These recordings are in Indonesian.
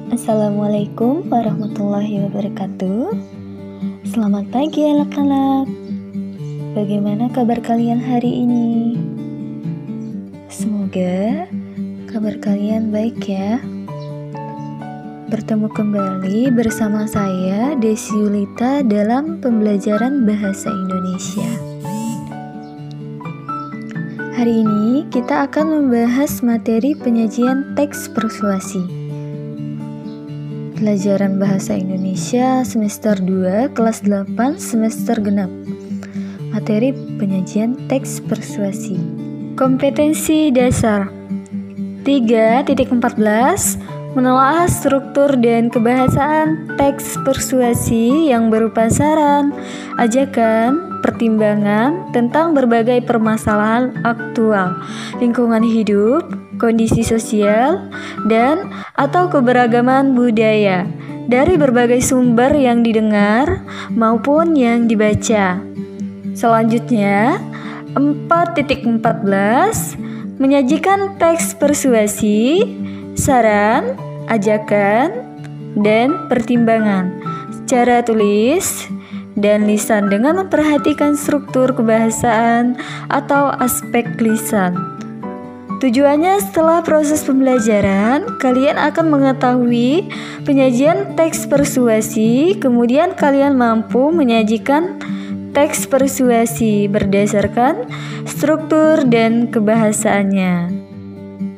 Assalamualaikum warahmatullahi wabarakatuh. Selamat pagi anak-anak. Bagaimana kabar kalian hari ini? Semoga kabar kalian baik ya. Bertemu kembali bersama saya Desi Yulita dalam pembelajaran bahasa Indonesia. Hari ini kita akan membahas materi penyajian teks persuasi. Pelajaran Bahasa Indonesia semester 2 kelas 8 semester genap. Materi penyajian teks persuasi. Kompetensi dasar 3.14 menelaah struktur dan kebahasaan teks persuasi yang berupa saran, ajakan, pertimbangan tentang berbagai permasalahan aktual, lingkungan hidup, kondisi sosial, dan atau keberagaman budaya dari berbagai sumber yang didengar maupun yang dibaca. Selanjutnya, 4.14 menyajikan teks persuasi, saran, ajakan, dan pertimbangan secara tulis dan lisan dengan memperhatikan struktur kebahasaan atau aspek lisan. Tujuannya setelah proses pembelajaran, kalian akan mengetahui penyajian teks persuasi, kemudian kalian mampu menyajikan teks persuasi berdasarkan struktur dan kebahasaannya.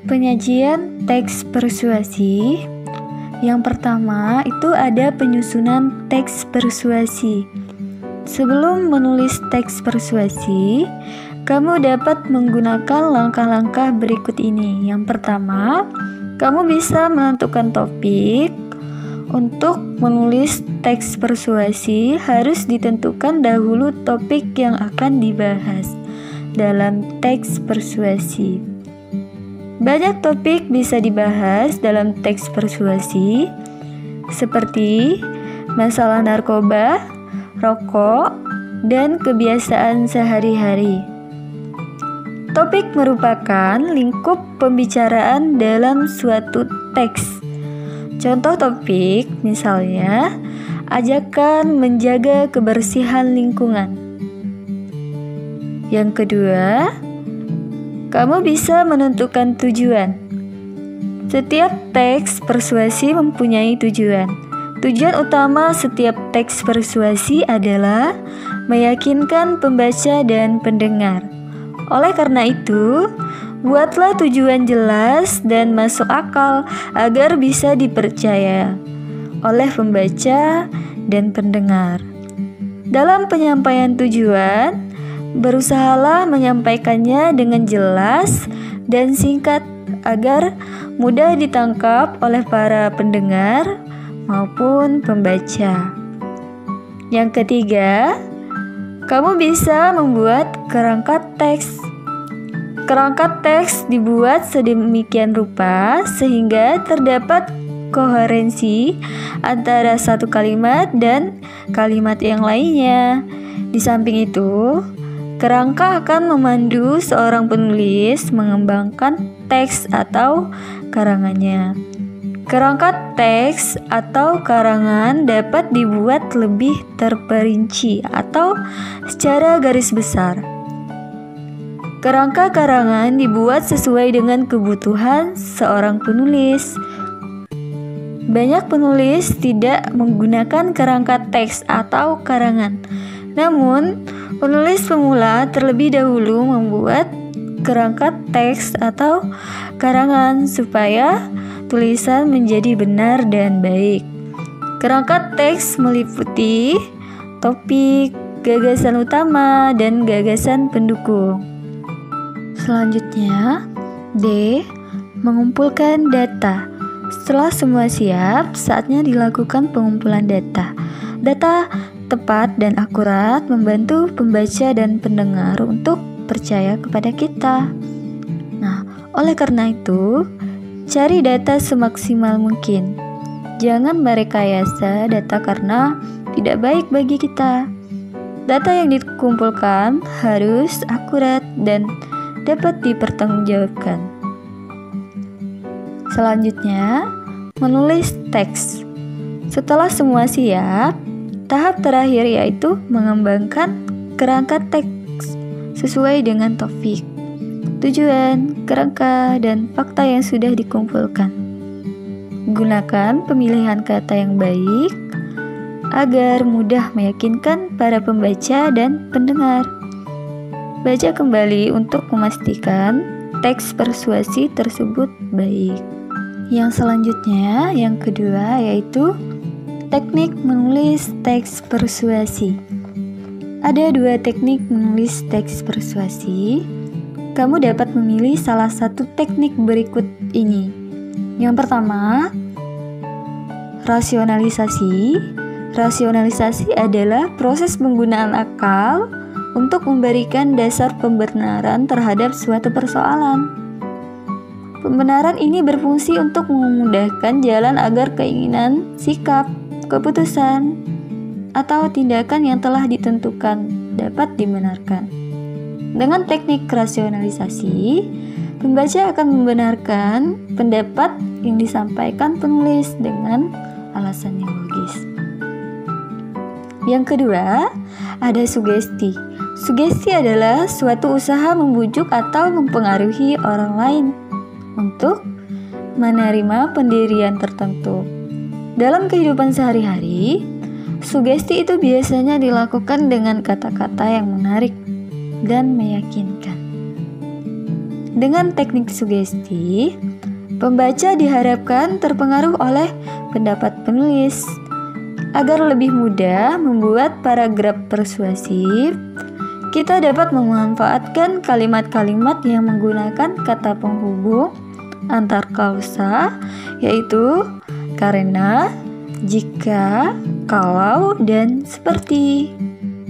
Penyajian teks persuasi. Yang pertama itu ada penyusunan teks persuasi. Sebelum menulis teks persuasi, kamu dapat menggunakan langkah-langkah berikut ini. Yang pertama, kamu bisa menentukan topik. Untuk menulis teks persuasi harus ditentukan dahulu topik yang akan dibahas dalam teks persuasi. Banyak topik bisa dibahas dalam teks persuasi, seperti masalah narkoba, rokok, dan kebiasaan sehari-hari. Topik merupakan lingkup pembicaraan dalam suatu teks. Contoh topik misalnya, ajakan menjaga kebersihan lingkungan. Yang kedua, kamu bisa menentukan tujuan. Setiap teks persuasi mempunyai tujuan. Tujuan utama setiap teks persuasi adalah meyakinkan pembaca dan pendengar. Oleh karena itu, buatlah tujuan jelas dan masuk akal agar bisa dipercaya oleh pembaca dan pendengar. Dalam penyampaian tujuan, berusahalah menyampaikannya dengan jelas dan singkat agar mudah ditangkap oleh para pendengar maupun pembaca. Yang ketiga, kamu bisa membuat kerangka teks. Kerangka teks dibuat sedemikian rupa sehingga terdapat koherensi antara satu kalimat dan kalimat yang lainnya. Di samping itu, kerangka akan memandu seorang penulis mengembangkan teks atau karangannya. Kerangka teks atau karangan dapat dibuat lebih terperinci atau secara garis besar. Kerangka karangan dibuat sesuai dengan kebutuhan seorang penulis. Banyak penulis tidak menggunakan kerangka teks atau karangan. Namun, penulis pemula terlebih dahulu membuat kerangka teks atau karangan supaya tulisan menjadi benar dan baik. Kerangka teks meliputi topik, gagasan utama, dan gagasan pendukung. Selanjutnya, D. Mengumpulkan data. Setelah semua siap, saatnya dilakukan pengumpulan data. Data tepat dan akurat membantu pembaca dan pendengar untuk percaya kepada kita. Nah, oleh karena itu, cari data semaksimal mungkin. Jangan merekayasa data karena tidak baik bagi kita. Data yang dikumpulkan harus akurat dan dapat dipertanggungjawabkan. Selanjutnya, menulis teks. Setelah semua siap, tahap terakhir yaitu mengembangkan kerangka teks sesuai dengan topik, tujuan, kerangka, dan fakta yang sudah dikumpulkan. Gunakan pemilihan kata yang baik agar mudah meyakinkan para pembaca dan pendengar. Baca kembali untuk memastikan teks persuasi tersebut baik. Yang selanjutnya, yang kedua, yaitu teknik menulis teks persuasi. Ada 2 teknik menulis teks persuasi. Kamu dapat memilih salah satu teknik berikut ini. Yang pertama, rasionalisasi. Rasionalisasi adalah proses penggunaan akal untuk memberikan dasar pembenaran terhadap suatu persoalan. Pembenaran ini berfungsi untuk memudahkan jalan agar keinginan, sikap, keputusan, atau tindakan yang telah ditentukan dapat dibenarkan. Dengan teknik rasionalisasi, pembaca akan membenarkan pendapat yang disampaikan penulis dengan alasan yang logis. Yang kedua, ada sugesti. Sugesti adalah suatu usaha membujuk atau mempengaruhi orang lain untuk menerima pendirian tertentu. Dalam kehidupan sehari-hari, sugesti itu biasanya dilakukan dengan kata-kata yang menarik dan meyakinkan. Dengan teknik sugesti, pembaca diharapkan terpengaruh oleh pendapat penulis agar lebih mudah membuat paragraf persuasif. Kita dapat memanfaatkan kalimat-kalimat yang menggunakan kata penghubung antar klausa, yaitu karena, jika, kalau, dan seperti.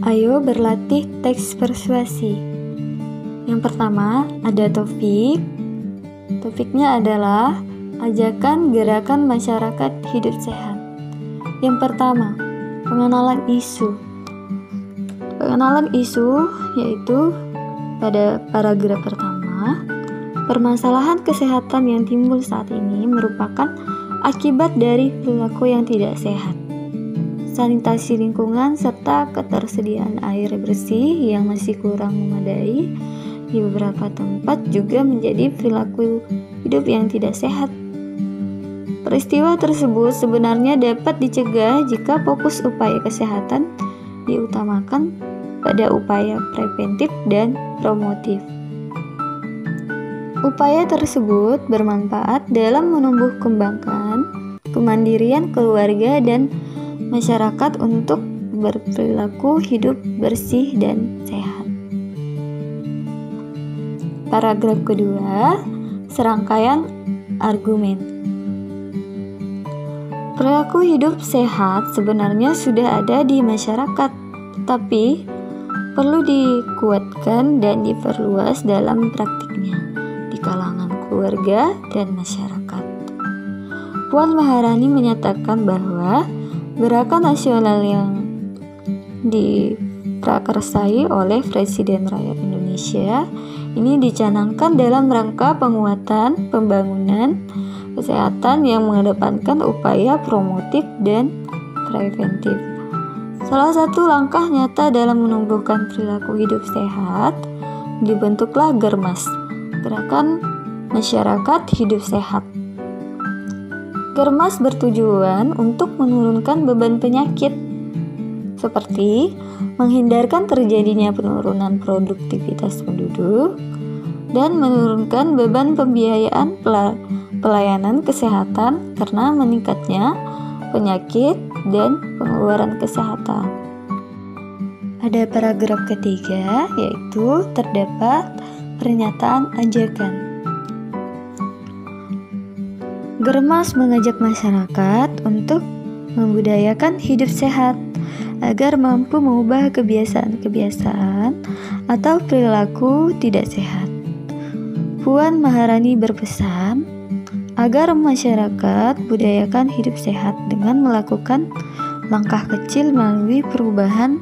Ayo berlatih teks persuasi. Yang pertama, ada topik. Topiknya adalah ajakan gerakan masyarakat hidup sehat. Yang pertama, pengenalan isu. Pengenalan isu yaitu pada paragraf pertama, permasalahan kesehatan yang timbul saat ini merupakan akibat dari perilaku yang tidak sehat. Sanitasi lingkungan serta ketersediaan air bersih yang masih kurang memadai di beberapa tempat juga menjadi perilaku hidup yang tidak sehat. Peristiwa tersebut sebenarnya dapat dicegah jika fokus upaya kesehatan diutamakan pada upaya preventif dan promotif. Upaya tersebut bermanfaat dalam menumbuh kembangkan kemandirian keluarga dan masyarakat untuk berperilaku hidup bersih dan sehat. Paragraf kedua, serangkaian argumen. Perilaku hidup sehat sebenarnya sudah ada di masyarakat, tetapi perlu dikuatkan dan diperluas dalam praktiknya di kalangan keluarga dan masyarakat. Puan Maharani menyatakan bahwa gerakan nasional yang diprakarsai oleh Presiden Rakyat Indonesia ini dicanangkan dalam rangka penguatan pembangunan kesehatan yang mengedepankan upaya promotif dan preventif. Salah satu langkah nyata dalam menumbuhkan perilaku hidup sehat, dibentuklah Germas, Gerakan Masyarakat Hidup Sehat. Germas bertujuan untuk menurunkan beban penyakit, seperti menghindarkan terjadinya penurunan produktivitas penduduk dan menurunkan beban pembiayaan pelayanan kesehatan karena meningkatnya penyakit dan pengeluaran kesehatan. Ada paragraf ketiga, yaitu terdapat pernyataan ajakan. Germas mengajak masyarakat untuk membudayakan hidup sehat agar mampu mengubah kebiasaan-kebiasaan atau perilaku tidak sehat. Puan Maharani berpesan agar masyarakat budayakan hidup sehat dengan melakukan langkah kecil melalui perubahan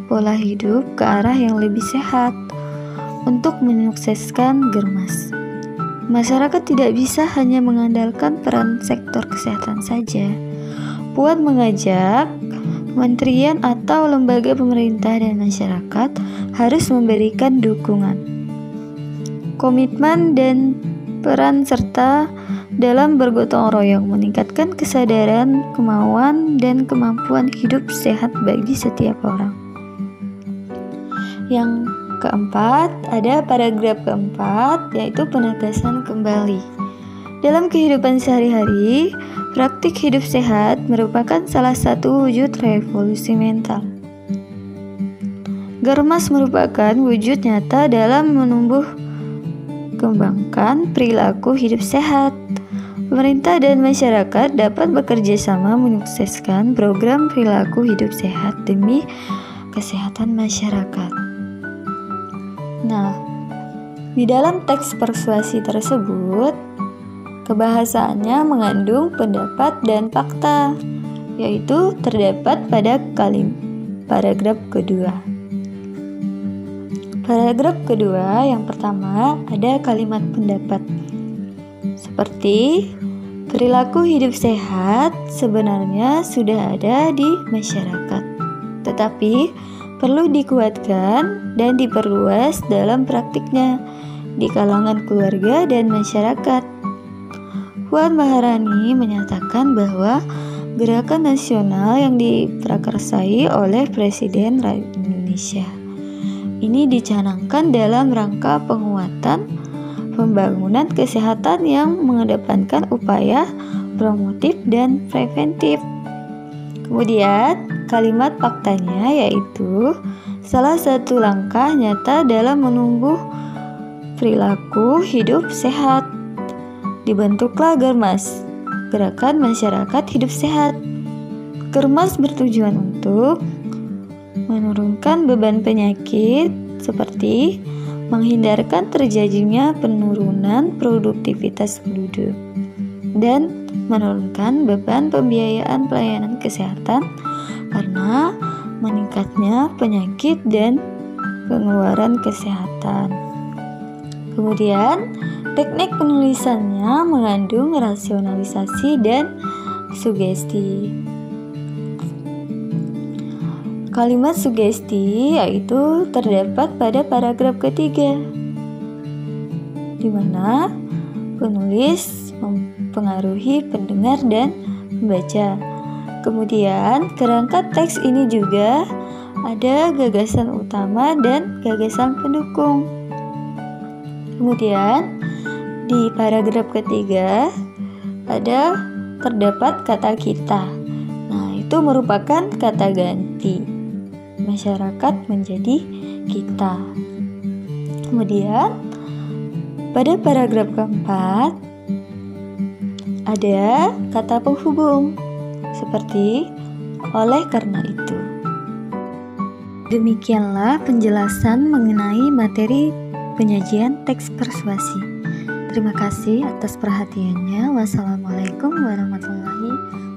pola hidup ke arah yang lebih sehat untuk menyukseskan Germas. Masyarakat tidak bisa hanya mengandalkan peran sektor kesehatan saja. Puan mengajak kementerian atau lembaga pemerintah dan masyarakat harus memberikan dukungan, komitmen, dan peran serta dalam bergotong royong meningkatkan kesadaran, kemauan, dan kemampuan hidup sehat bagi setiap orang. Yang keempat, ada paragraf keempat, yaitu penegasan kembali. Dalam kehidupan sehari-hari, praktik hidup sehat merupakan salah satu wujud revolusi mental. Germas merupakan wujud nyata dalam menumbuh kembangkan perilaku hidup sehat. Pemerintah dan masyarakat dapat bekerja sama menyukseskan program perilaku hidup sehat demi kesehatan masyarakat. Nah, di dalam teks persuasi tersebut, kebahasaannya mengandung pendapat dan fakta, yaitu terdapat pada paragraf kedua. Paragraf kedua yang pertama ada kalimat pendapat, seperti perilaku hidup sehat sebenarnya sudah ada di masyarakat, tetapi perlu dikuatkan dan diperluas dalam praktiknya di kalangan keluarga dan masyarakat. Puan Maharani menyatakan bahwa gerakan nasional yang diprakarsai oleh Presiden Republik Indonesia ini dicanangkan dalam rangka penguatan pembangunan kesehatan yang mengedepankan upaya promotif dan preventif. Kemudian, kalimat faktanya yaitu salah satu langkah nyata dalam menumbuh perilaku hidup sehat. Dibentuklah Germas, Gerakan Masyarakat Hidup Sehat. Germas bertujuan untuk menurunkan beban penyakit seperti menghindarkan terjadinya penurunan produktivitas penduduk dan menurunkan beban pembiayaan pelayanan kesehatan karena meningkatnya penyakit dan pengeluaran kesehatan. Kemudian, teknik penulisannya mengandung rasionalisasi dan sugesti. Kalimat sugesti yaitu terdapat pada paragraf ketiga, di mana penulis mempengaruhi pendengar dan pembaca. Kemudian, kerangka teks ini juga ada gagasan utama dan gagasan pendukung. Kemudian, di paragraf ketiga ada terdapat kata kita. Nah, itu merupakan kata ganti. Masyarakat menjadi kita. Kemudian, pada paragraf keempat ada kata penghubung seperti oleh karena itu. Demikianlah penjelasan mengenai materi penyajian teks persuasi. Terima kasih atas perhatiannya. Wassalamualaikum warahmatullahi wabarakatuh.